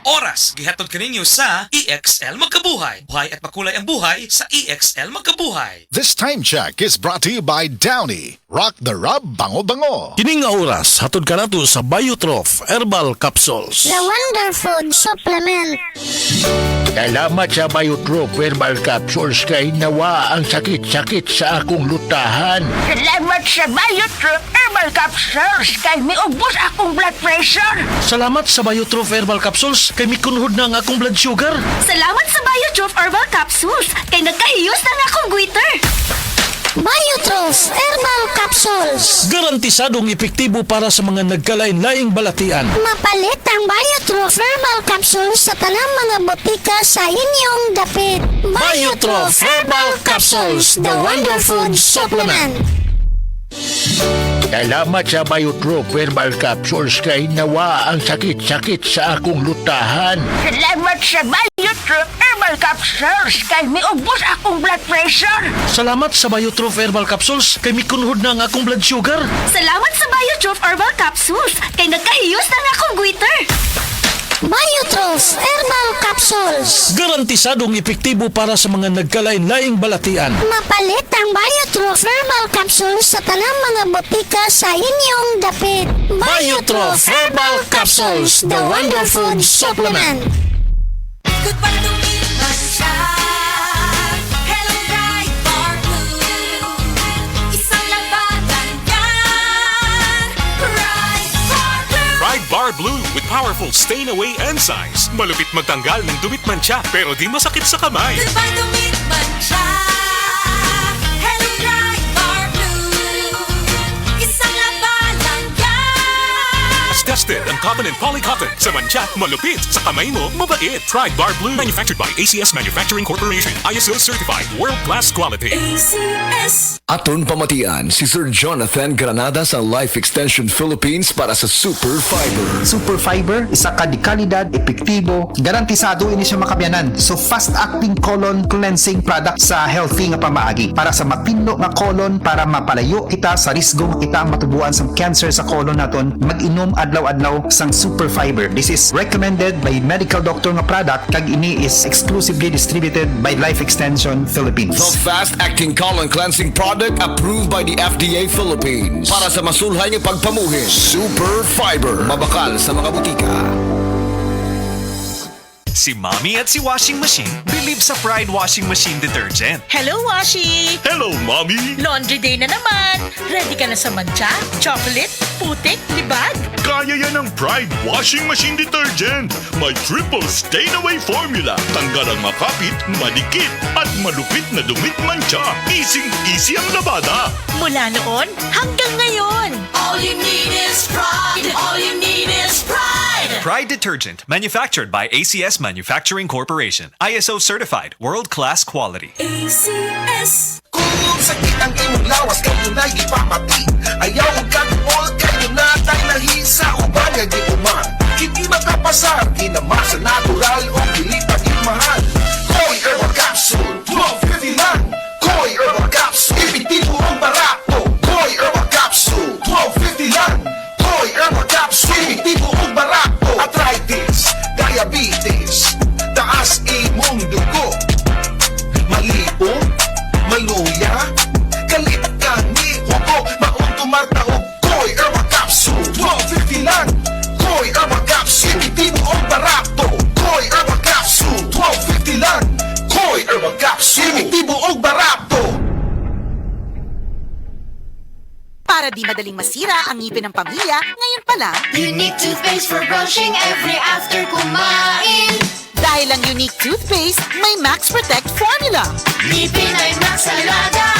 oras gihatod kaninyo sa EXL Magkabuhay. Buhay at makulay ang buhay sa EXL Magkabuhay. This time check is brought to you by Downy. Rock the Rub Bango-Bango. Kining nga oras, hatod ka nato sa Biotrof Herbal Capsules. The Wonder Food Supplement. Salamat sa Biotrof Herbal Capsules kay nawa ang sakit-sakit sa akong lutahan. Salamat sa Biotrof Herbal Capsules kay miubos akong blood pressure. Salamat sa Biotrof Herbal Capsules kay mikunhod na ang akong blood sugar. Salamat sa Biotrof Herbal Capsules kay nagkahiyos na akong goiter. Biotrof Herbal Capsules. Garantisadong epektibo para sa mga nagkalain-laing balatian. Mapalit ang Biotrof Herbal Capsules sa tanang mga botika sa inyong dapit. Biotrof Herbal Capsules, the Wonder Food Supplement. Salamat sa Biotrof Herbal Capsules kay nawa ang sakit-sakit sa akong lutahan. Salamat sa Biotrof Herbal Capsules kay miubos akong blood pressure. Salamat sa Biotrof Herbal Capsules kay mikunhod na ang akong blood sugar. Salamat sa Biotrof Herbal Capsules kay nagkahiyos na akong goiter. Biotrof Herbal Capsules. Garantisadong epektibo para sa mga nagkalain-laing balatian. Mapalit ang Biotrof Herbal Capsules sa tanang mga botika sa inyong dapit. Biotrof Herbal Capsules, the Wonder Food Supplement. Goodbye to me, Masha. Hello, bright bar blue. Isang labanan yan. Bright bar blue. Pride Bar Blue with powerful stain-away enzymes. Malupit magtanggal ng dumit mancha pero di masakit sa kamay. Goodbye to me, Masha. Hello, bright bar blue. Isang labanan yan. As tested ang cotton and polycotton. Sa mancha, malupit. Sa kamay mo, mabait. Pride Bar Blue. Manufactured by ACS Manufacturing Corporation. ISO certified. World-class quality. ACS. Aton pamatian si Sir Jonathan Granada sa Life Extension Philippines para sa Super Fiber. Super Fiber, isa ka di kalidad, epektibo, garantisado ini siya makabiyanan. So fast-acting colon cleansing product sa healthy nga pamaagi para sa mapinlo nga colon para mapalayo kita sa risgo nga kita matubuan sa cancer sa colon naton. Mag-inom adlaw-adlaw sang Super Fiber. This is recommended by medical doctor nga product kag ini is exclusively distributed by Life Extension Philippines. The fast-acting colon cleansing product approved by the FDA Philippines para sa masulhay ng pagpamuhin. Super Fiber, mabakal sa mga butika. Si Mommy at si Washing Machine believe sa Pride Washing Machine Detergent. Hello, Washi! Hello, Mommy! Laundry day na naman. Ready ka na sa mancha, chocolate, putik, libag? Kaya yan ang Pride Washing Machine Detergent. May triple stain-away formula. Tanggal ang makapit, malikit, at malupit na dumit mancha. Easy ang labada. Mula noon hanggang ngayon. All you need is pride. All you need is pride. Pride Detergent, manufactured by ACS Manufacturing Corporation. ISO certified, world-class quality. ACS. Kung sakit ang imong lawas, kayo na'y ipapati. Ayaw ang kagumol, kayo na tayo nahisa. Uban nga di uman, hindi makapasar. Kinamasa natural o dili pa mahal. Koi Herbal Capsule, 12.50 lang. Koi Herbal Capsule, ipitibo ang barato. Koi Herbal Capsule, 12.50 lang. Koi Herbal Capsule, ipitibo ang barato. Arthritis, diabetes, taas imong dugo. Malipong, maluya, kalit ka ni Hugo, maong tumartaog. Koi Herbal Capsule, 12.50 lang. Koi Herbal Capsule, ipitibo ang barato. Koi Herbal Capsule, 12.50 lang. Koi Herbal Capsule, ipitibo ang barato. Para di madaling masira ang ngipin ng pamilya, ngayon pa lang, Unique toothpaste for brushing every after kumain. dahil ang unique toothpaste, may Max Protect formula. Ngipin ay Max Alaga.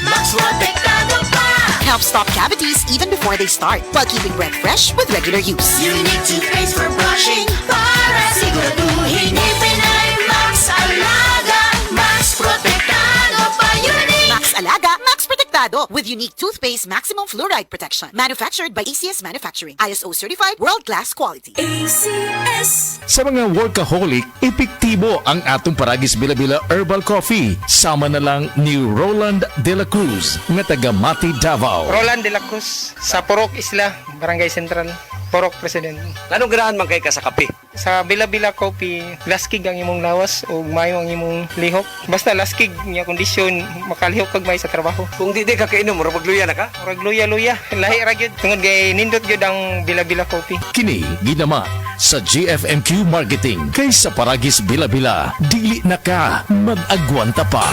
Max Protektado pa. Helps stop cavities even before they start, while keeping breath fresh with regular use. Unique toothpaste for brushing para siguraduhin ngipin ay Max Alaga. Max Protektado pa. Unique. Max Alaga, Max Protektado with unique toothpaste maximum fluoride protection. Manufactured by ACS Manufacturing. ISO certified, world-class quality. ACS. Sa mga workaholic, epektibo ang atong Paragis Bila-Bila Herbal Coffee. Sama na lang ni Roland De La Cruz, nga taga Mati, Davao. Roland De La Cruz, sa Purok Isla, Barangay Central, Purok President. Anong ganahan man kay ka sa kape? Sa Bila-Bila Coffee, laskig ang imong lawas o mayo ang imong lihok. Basta laskig niya kondisyon, makalihok kag may sa trabaho. Kung di ka kainom, mura magluya na ka? Murag luya-luya. Lahi ra gyud. Tungod kay nindot gyud ang Bila-Bila Coffee. Kini ginama sa GFMQ Marketing kay sa Paragis Bila-Bila. Dili na ka mag-agwanta pa.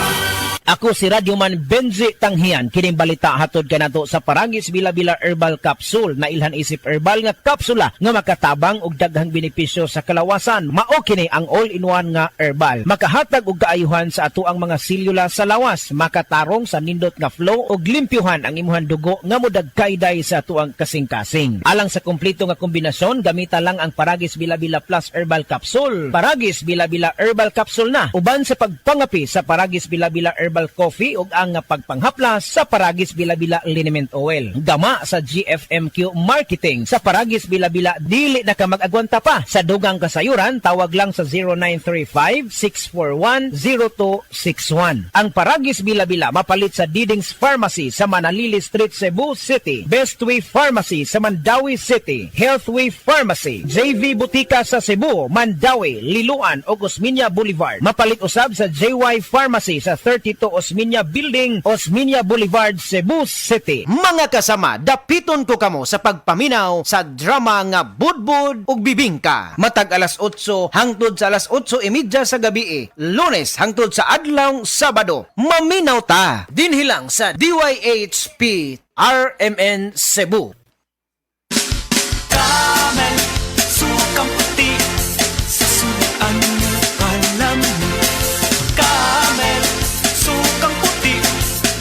Ako si Radyoman Benji Tanghian, kining balita hatod kanato sa Paragis Bila-Bila Herbal Capsule na ilhan isip herbal nga kapsula nga makatabang og daghang benepisyo sa kalawasan. Mao kini ang all-in-one nga herbal. Makahatag og kaayuhan sa ato ang mga selula sa lawas, makatarong sa nindot nga flow og limpyuhan ang imuhang dugo nga modagkayday sa ato ang kasing-kasing. Alang sa kumpleto nga kombinasyon, gamita lang ang Paragis Bila-Bila Plus Herbal Capsule. Paragis Bila-Bila Herbal Capsule na uban sa pagpangapi sa Paragis Bila-Bila Herbal Coffee ug ang pagpanghaplas sa Paragis Bila-Bila Liniment Oil. Gama sa GFMQ Marketing sa Paragis Bila-Bila, dili na ka mag-agwanta pa. Sa dugang kasayuran, tawag lang sa 0935-641-0261. Ang Paragis Bila-Bila mapalit sa Didings Pharmacy sa Manalili Street, Cebu City, Bestway Pharmacy sa Mandawi City, Healthway Pharmacy, JV Butika sa Cebu, Mandawi, Liloan o Osmeña Boulevard. Mapalit usab sa JY Pharmacy sa 32 Osmeña Building, Osmeña Boulevard, Cebu City. Mga kasama, dapiton ko kamo sa pagpaminaw sa drama nga Budbud ug Bibingka. Matag alas 8 hangtod sa alas 8:30 sa gabi, Lunes hangtod sa adlaw Sabado. Maminaw ta dinhi lang sa DYHP RMN Cebu. Camel, sukang puti, sa sunuan mo alam mo. Camel, sukang puti,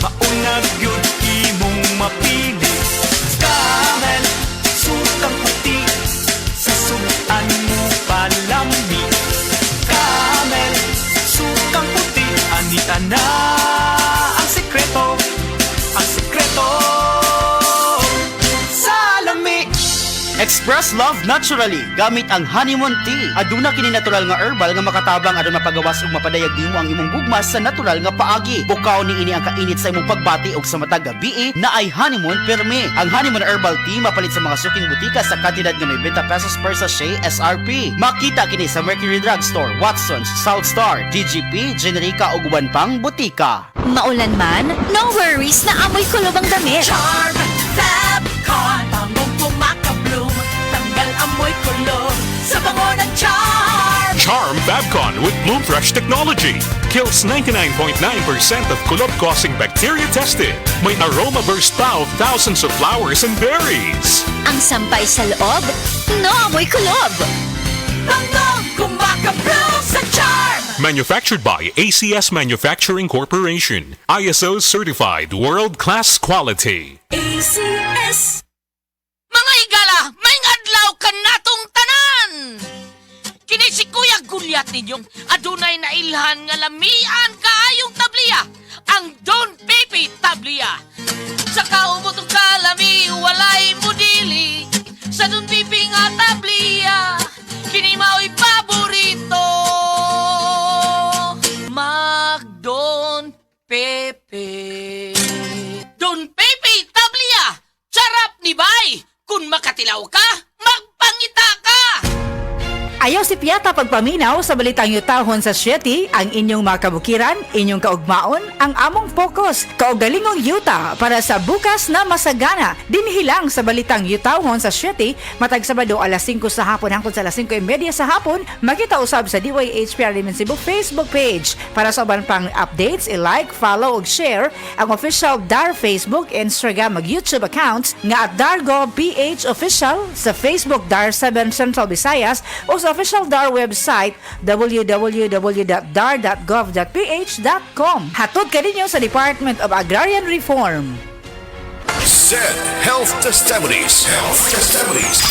maunag yun imong mapili. Camel, sukang puti, sa sunuan mo palami. Camel, sukang puti, anita na ang sekreto, ang sekreto. Express love naturally gamit ang honeymoon tea. Aduna kini natural nga herbal nga makatabang aron mapagawas ug mapadayag nimo ang imong gugma sa natural nga paagi. Bukaw ni ini ang kainit sa imong pagbati ug sa matag gabi na ay honeymoon perme. Ang honeymoon herbal tea mapalit sa mga suking butika sa kantidad nga 90 pesos per sachet SRP. Makita kini sa Mercury Drugstore, Watson's, South Star, DGP, Generica ug uban pang butika. Maulan man, no worries na amoy kulob ang damit. Charm, Fabcon, bangong pumakabloom, tanggal amoy kulob sa bango ng Charm. Charm Fabcon with Bloom Fresh technology kills 99.9% of kulob-causing bacteria tested. May aroma burst pa of thousands of flowers and berries. Ang sampay sa loob, no amoy kulob. Bangong kumakabloom sa Charm. Manufactured by ACS Manufacturing Corporation. ISO certified world-class quality. ACS. Mga higala, may adlaw ka natong tanan. Kini si Kuya Gulyat ninyong adunay na ilhan nga lamian kaayong tabliya, ang Don Pepe tabliya. Sa kaumutong kalami, walay mudili, sa Don Pepe nga tabliya, kini mao'y paborito. Mag-Don Pepe. Don Pepe tabliya, sarap ni bay. Kung makatilaw ka, magpangita ka. Ayaw si Piata pagpaminaw sa balitang yutahon sa Sieti, ang inyong mga kabukiran, inyong kaugmaon, ang among focus, kaugalingong yuta para sa bukas na masagana. Dinhilang sa balitang yutahon sa Sieti, matag Sabado alas 5 sa hapon hangtod sa alas 5:30 sa hapon, makita usab sa DYHP RMN Cebu Facebook page. Para sa uban pang updates, i-like, follow ug share ang official DAR Facebook, Instagram ug YouTube accounts nga at DarGovPH Official sa Facebook DAR 7 Central Visayas o sa official DAR website www.dar.gov.ph.com. Hatod ka ninyo sa Department of Agrarian Reform. SED Health Testimonies.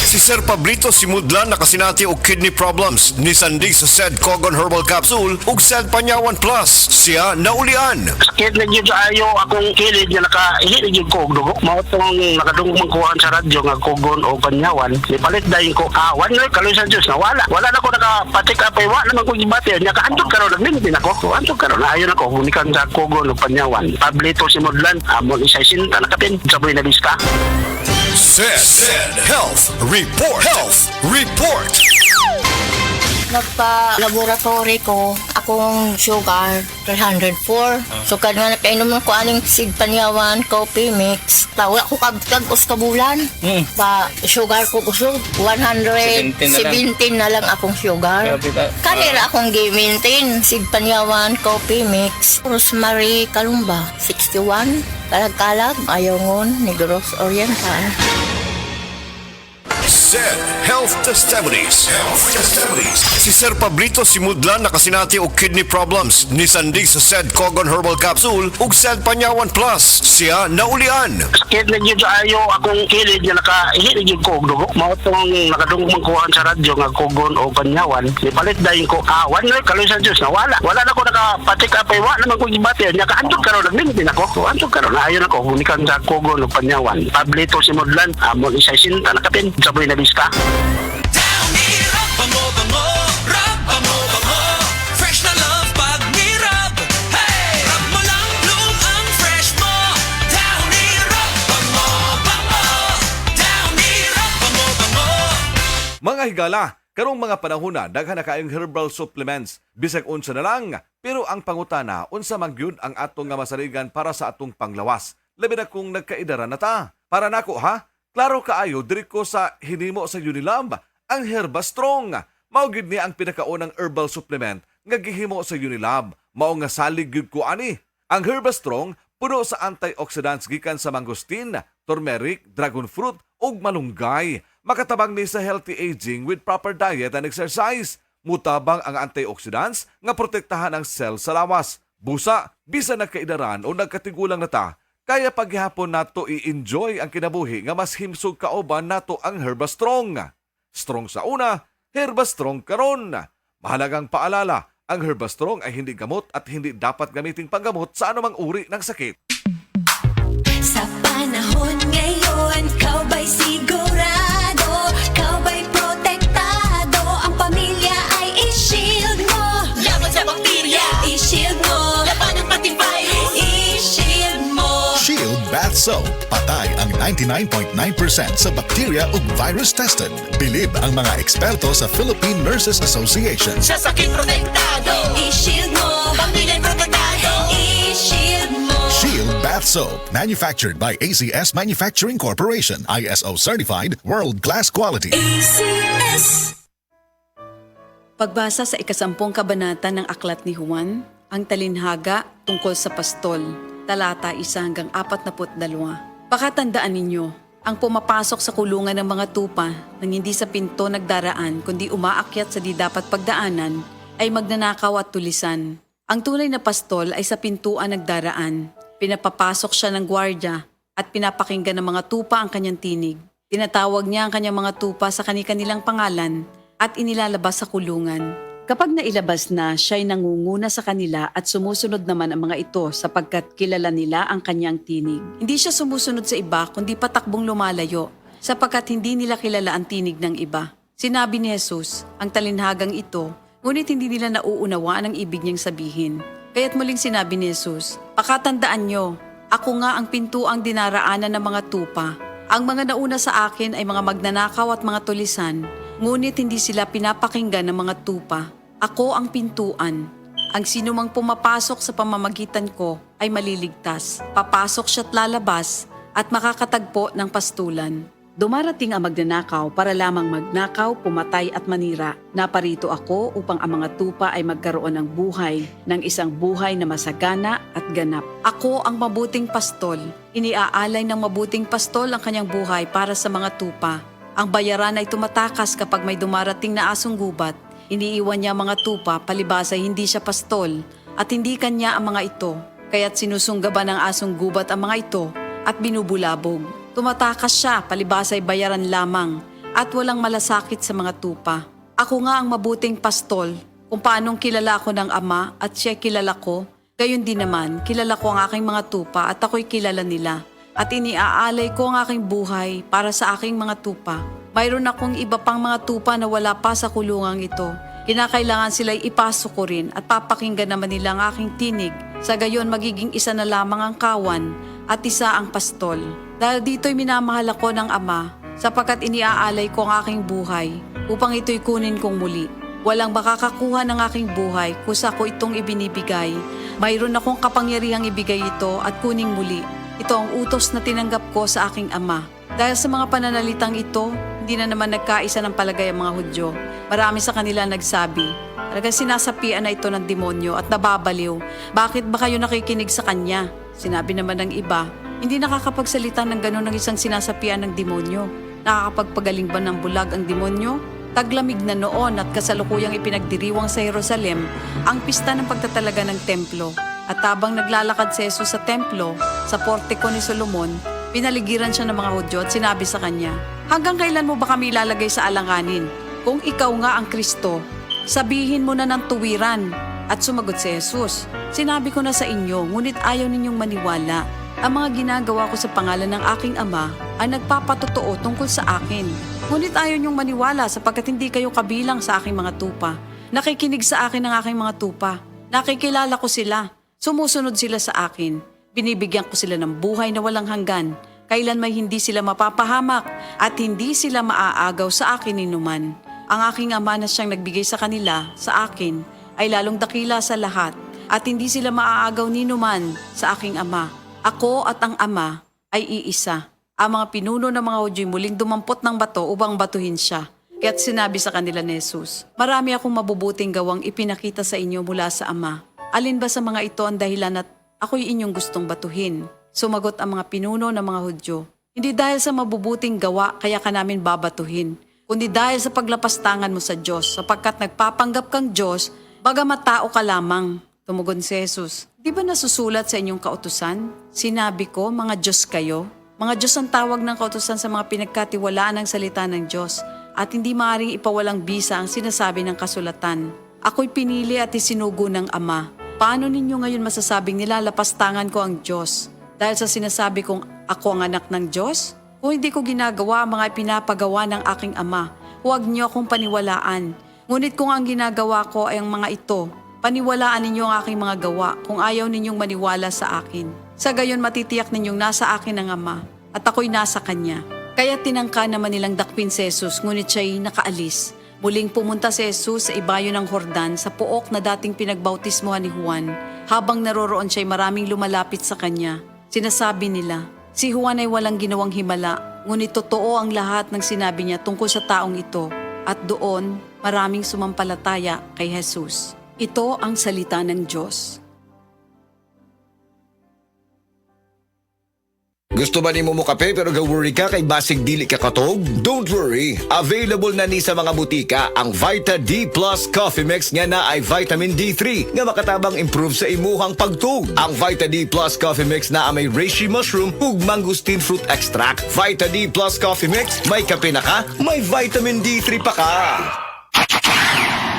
Si Sir Pablito Simudlan nakasinati og kidney problems ni sandig sa SED Cogon Herbal Capsule ug SED Panyawan Plus. Siya naulian. Sakit na gyud ayo akong kilid nga nakaihit gyud ko og dugo. Mao tong nakadungog man kuhan sa radyo nga Cogon o Panyawan. Nipalit dayon ko one week kaloy sa Dios na wala na ko nakapatik apay wa naman ko gibati nya kaadto karon nagmintin ako. Anto karon ayo na ko hunikan sa Cogon o Panyawan. Pablito Simudlan amon isa sinta nakapin saboy na lista. SED Health Report. Nagpa-laboratory ko, akong sugar, 304. So, kanya nakainom ko aning Sig Panyawan, coffee mix. Tawa ko kagos kabulan. Pa sugar ko kusog, 117 na lang akong sugar. Kanira akong gi-maintain, Sig Panyawan, coffee mix. Rosemary Kalumba, 61. Kalag-kalag, Ayongon, Negros Oriental. SED Health Testimonies. Si Sir Pablito Simudlan nakasinati og kidney problems ni sandig sa SED Cogon Herbal Capsule ug SED Panyawan Plus. Siya naulian. Sakit na yun ayo akong kilid nga nakahilig yung kog dugo. Mao tong nakadungog kuhaan sa radyo nga Cogon o Panyawan. Ipalit dahin ko, one week kaloy sa Diyos na wala. Wala na ko nakapatik apay, wala naman ko gibati. Nya kaantog karon nagmintin ako. Antog karon ayon ako humikan sa Cogon o Panyawan. Pablito Simudlan, amon isa sinta nakapin sabay na lista. Fresh na love pag nirab. Hey! Rub mo lang bloom ang fresh mo. Downy Rub Bango Bango. Downy Rub Bango Bango. Mga higala, karong mga panahon na daghan na kaayong herbal supplements. Bisag unsa na lang, pero ang pangutana unsa man gyud ang atong nga masaligan para sa atong panglawas. Labi na kung nagkaidara na ta. Para nako ha, klaro kaayo diri ko sa hinimo sa Unilab, ang Herba Strong. Mao gyud ni ang pinakaunang herbal supplement nga gihimo sa Unilab. Mao nga salig gyud ko ani. Ang Herba Strong puno sa antioxidants gikan sa mangosteen, turmeric, dragon fruit ug malunggay. Makatabang ni sa healthy aging with proper diet and exercise. Mutabang ang antioxidants nga protektahan ang cell sa lawas. Busa, bisan nagkaidaran o nagkatigulang na ta, kaya paghihapon nato i-enjoy ang kinabuhi nga mas himsog kaoban nato ang Herba Strong. Strong sa una, Herba Strong karon. Mahalagang paalala, ang Herba Strong ay hindi gamot at hindi dapat gamiting panggamot sa anumang uri ng sakit. Sa panahon ngayon, kau ba'y sigurado? Kau ba'y protektado? Ang pamilya ay i-shield mo. Laban sa bakterya, i-shield mo. Laban ng pati virus, i-shield mo. Shield Bath Soap. Patay ang 99.9% sa bacteria ug virus tested. Bilib ang mga eksperto sa Philippine Nurses Association. Sa sakit protektado, i-shield mo. Pamilya'y protektado, i-shield mo. Shield Bath Soap. Manufactured by ACS Manufacturing Corporation. ISO certified, world-class quality. ACS. Pagbasa sa 10 kabanata ng Aklat ni Juan, ang talinhaga tungkol sa pastol, talata 1 hanggang 42. Pakatandaan ninyo, ang pumapasok sa kulungan ng mga tupa nang hindi sa pinto nagdaraan kundi umaakyat sa di dapat pagdaanan ay magnanakaw at tulisan. Ang tunay na pastol ay sa pintuan nagdaraan. Pinapapasok siya ng gwardya at pinapakinggan ng mga tupa ang kanyang tinig. Tinatawag niya ang kanyang mga tupa sa kanilang pangalan at inilalabas sa kulungan. Kapag nailabas na, siya'y nangunguna sa kanila at sumusunod naman ang mga ito sapagkat kilala nila ang kanyang tinig. Hindi siya sumusunod sa iba kundi patakbong lumalayo sapagkat hindi nila kilala ang tinig ng iba. Sinabi ni Jesus, ang talinhagang ito, ngunit hindi nila nauunawaan ang ibig niyang sabihin. Kaya't muling sinabi ni Jesus, pakatandaan nyo, ako nga ang pintuang dinaraanan ng mga tupa. Ang mga nauna sa akin ay mga magnanakaw at mga tulisan, ngunit hindi sila pinapakinggan ng mga tupa. Ako ang pintuan. Ang sinumang pumapasok sa pamamagitan ko ay maliligtas. Papasok siya't lalabas at makakatagpo ng pastulan. Dumarating ang magnanakaw para lamang magnakaw, pumatay at manira. Naparito ako upang ang mga tupa ay magkaroon ng buhay, ng isang buhay na masagana at ganap. Ako ang mabuting pastol. Iniaalay ng mabuting pastol ang kanyang buhay para sa mga tupa. Ang bayaran ay tumatakas kapag may dumarating na asong gubat. Iniiwan niya mga tupa palibasa hindi siya pastol at hindi kanya ang mga ito. Kaya't sinusunggaban ng asong gubat ang mga ito at binubulabog. Tumatakas siya palibasa ay bayaran lamang at walang malasakit sa mga tupa. Ako nga ang mabuting pastol. Kung paanong kilala ko ng Ama at siya kilala ko, gayon din naman kilala ko ang aking mga tupa at ako'y kilala nila. At iniaalay ko ang aking buhay para sa aking mga tupa. Mayroon akong iba pang mga tupa na wala pa sa kulungang ito. Kinakailangan sila'y ipasok ko rin at papakinggan naman nila ang aking tinig. Sa gayon magiging isa na lamang ang kawan at isa ang pastol. Dahil dito'y minamahal ako ng Ama sapagkat iniaalay ko ang aking buhay upang ito'y kunin kong muli. Walang makakakuha ng aking buhay kusa ko itong ibinibigay. Mayroon akong kapangyarihang ibigay ito at kuning muli. Ito ang utos na tinanggap ko sa aking ama. Dahil sa mga pananalitang ito, hindi na naman nagkaisa ng palagay ang mga Hudyo. Marami sa kanila nagsabi, talagang sinasapian na ito ng demonyo at nababaliw. Bakit ba kayo nakikinig sa kanya? Sinabi naman ng iba, hindi nakakapagsalita ng gano'n ng isang sinasapian ng demonyo. Nakakapagpagaling ba ng bulag ang demonyo? Taglamig na noon at kasalukuyang ipinagdiriwang sa Jerusalem ang pista ng pagtatalaga ng templo. At habang naglalakad si Jesus sa templo, sa portiko ni Solomon, pinaligiran siya ng mga Hudyo at sinabi sa kanya, hanggang kailan mo ba kami ilalagay sa alanganin? Kung ikaw nga ang Kristo, sabihin mo na ng tuwiran. At sumagot si Jesus, sinabi ko na sa inyo, ngunit ayaw ninyong maniwala. Ang mga ginagawa ko sa pangalan ng aking ama ay nagpapatotoo tungkol sa akin. Ngunit ayaw niyong maniwala sapagkat hindi kayo kabilang sa aking mga tupa. Nakikinig sa akin ang aking mga tupa. Nakikilala ko sila. Sumusunod sila sa akin. Binibigyan ko sila ng buhay na walang hanggan. Kailan may hindi sila mapapahamak at hindi sila maaagaw sa akin ninuman. Ang aking ama na siyang nagbigay sa kanila, sa akin, ay lalong dakila sa lahat at hindi sila maaagaw ninuman sa aking ama. Ako at ang ama ay iisa. Ang mga pinuno ng mga Hudyo muling dumampot ng bato upang batuhin siya. Kaya't sinabi sa kanila ni Jesus, marami akong mabubuting gawang ipinakita sa inyo mula sa Ama. Alin ba sa mga ito ang dahilan at ako'y inyong gustong batuhin? Sumagot ang mga pinuno ng mga Hudyo, hindi dahil sa mabubuting gawa kaya ka namin babatuhin, kundi dahil sa paglapastangan mo sa Diyos, sapagkat nagpapanggap kang Diyos, bagamat tao ka lamang. Tumugon si Jesus, di ba nasusulat sa inyong kautusan? Sinabi ko, mga Diyos kayo. Mga Diyos ang tawag ng kautusan sa mga pinagkatiwalaan ng salita ng Diyos at hindi maaaring ipawalang bisa ang sinasabi ng kasulatan. Ako'y pinili at isinugo ng Ama. Paano ninyo ngayon masasabing nilalapastangan ko ang Diyos? Dahil sa sinasabi kong ako ang anak ng Diyos? Kung hindi ko ginagawa ang mga pinapagawa ng aking Ama, huwag niyo akong paniwalaan. Ngunit kung ang ginagawa ko ay ang mga ito, paniwalaan ninyo ang aking mga gawa kung ayaw ninyong maniwala sa akin. Sa gayon matitiyak ninyong nasa akin ang Ama at ako'y nasa Kanya. Kaya tinangka naman nilang dakpin si Jesus ngunit siya'y nakaalis. Muling pumunta si Jesus sa ibayo ng Jordan sa puok na dating pinagbautismohan ni Juan. Habang naroroon siya'y maraming lumalapit sa Kanya. Sinasabi nila, si Juan ay walang ginawang himala, ngunit totoo ang lahat ng sinabi niya tungkol sa taong ito. At doon, maraming sumampalataya kay Jesus. Ito ang salita ng Diyos. Gusto ba ni mo kape pero ga-worry ka kay basig dili ka katog? Don't worry, available na ni sa mga butika ang Vita D Plus Coffee Mix nga na ay vitamin D3 nga makatabang improve sa imuhang pagtug. Ang Vita D Plus Coffee Mix na may reishi mushroom ug mangosteen fruit extract. Vita D Plus Coffee Mix, may kape na ka, may vitamin D3 pa ka.